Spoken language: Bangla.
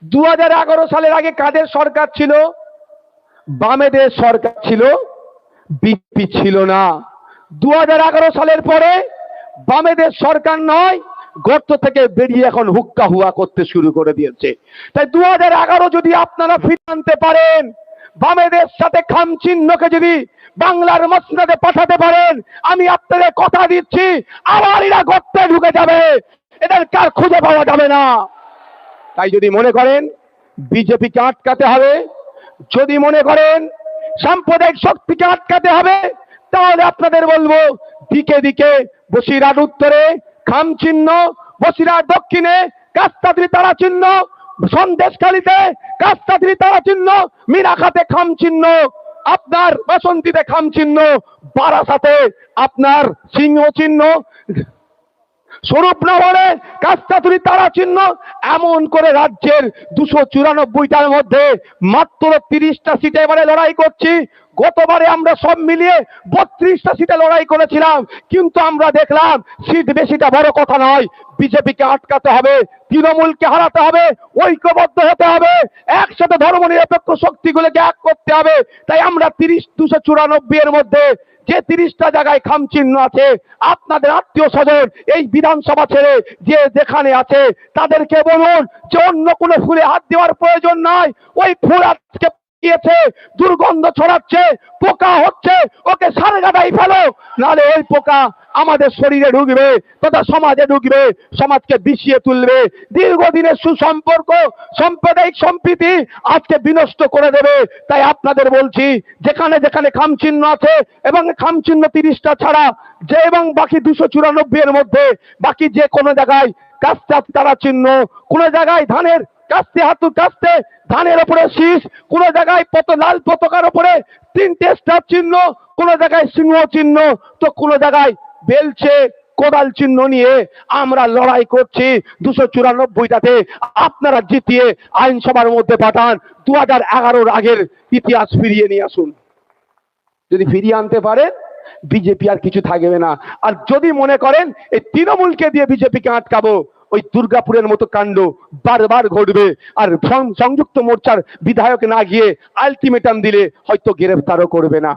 2011 সালের আগে কাদের সরকার ছিল? বামেদের সরকার ছিল, বিজেপি ছিল না। 2011 সালের পরে বামেদের সরকার নয়, গর্ত থেকে বেরিয়ে এখন হুক্কা হুয়া করতে শুরু করে দিয়েছে। তাই 2011 যদি আপনারা ফিরে আনতে পারেন, বামেদের সাথে খাম চিহ্নকে যদি বাংলার মসনদে পাঠাতে পারেন, আমি আপনাদের কথা দিচ্ছি আবার এরা গর্তে ঢুকে যাবে, এদেরকে আর খুঁজে পাওয়া যাবে না। তাই যদি মনে করেন বিজেপিকে আটকাতে হবে, যদি মনে করেন সাম্প্রদায়িক শক্তিকে আটকাতে হবে, তাহলে আপনাদের বলবো দিকে দিকে বসিরহাট উত্তরে খাম চিহ্ন, বসিরহাট দক্ষিণে কাস্তাদ্রি তারা চিহ্ন, সন্দেশখালীতে কাস্তাদ্রি তারা চিহ্ন, মিনাখাতে খাম চিহ্ন, আপনার বাসন্তীতে খাম চিহ্ন, বারাসাতে আপনার সিংহ চিহ্ন, স্বরূপনগরে কাস্তাতুরি তারা চিহ্ন। এমন করে রাজ্যের 294টার মধ্যে মাত্র 30টা সিটে এবারে লড়াই করছি। গতবারে আমরা সব মিলিয়ে 32টা সিটে লড়াই করেছিলাম, কিন্তু আমরা দেখলাম সিট বেশিটা বড় কথা নয়, বিজেপিকে আটকাতে হবে, তৃণমূলকে হারাতে হবে, ঐক্যবদ্ধ হতে হবে, একসাথে ধর্মনিরপেক্ষ শক্তিগুলোকে এক করতে হবে। তাই আমরা 294 এর মধ্যে যে 30টা জায়গায় খাম চিহ্ন আছে, আপনাদের আত্মীয় স্বজন এই বিধানসভা ছেড়ে যে যেখানে আছে তাদেরকে বলুন যে অন্য কোনো ফুলে হাত দেওয়ার প্রয়োজন নাই। ওই ফুল আজকে গিয়েছে, দুর্গন্ধ ছড়াচ্ছে, পোকা হচ্ছে, ওকে সারগাদাই ফেলো, নাহলে ওই পোকা আমাদের শরীরে ঢুকবে তথা সমাজে ঢুকবে, সমাজকে বিষিয়ে তুলবে, দীর্ঘদিনের সুসম্পর্ক সাম্প্রদায়িক সম্প্রীতি আজকে বিনষ্ট করে দেবে। তাই আপনাদের বলছি যেখানে যেখানে খাম চিহ্ন আছে এবং খাম চিহ্ন 30টা ছাড়া যে এবং বাকি 294 এর মধ্যে বাকি যে কোনো জায়গায় কাস্তে তারা চিহ্ন, কোন জায়গায় ধানের কাস্তে হাতু কাস্তে ধানের উপরে শীষ, কোন জায়গায় লাল পতাকার উপরে 3টে স্টার চিহ্ন, কোন জায়গায় সিংহ চিহ্ন, তো কোন জায়গায় বেলছে কোদাল চিহ্ন নিয়ে আমরা লড়াই করছি 294টাতে। আপনারা জিতিয়ে আইনসভার মধ্যে পাঠান, 2011-র আগের ইতিহাস ফিরিয়ে নিয়ে আসুন। যদি ফিরিয়ে আনতে পারেন বিজেপি আর কিছু থাকবে না। আর যদি মনে করেন এই তৃণমূলকে দিয়ে বিজেপিকে আটকাবো, ওই দুর্গাপুরের মতো কাণ্ড বারবার ঘটবে। আর সংযুক্ত মোর্চার বিধায়ক না গিয়ে আলটিমেটাম দিলে হয়তো গ্রেফতারও করবে না।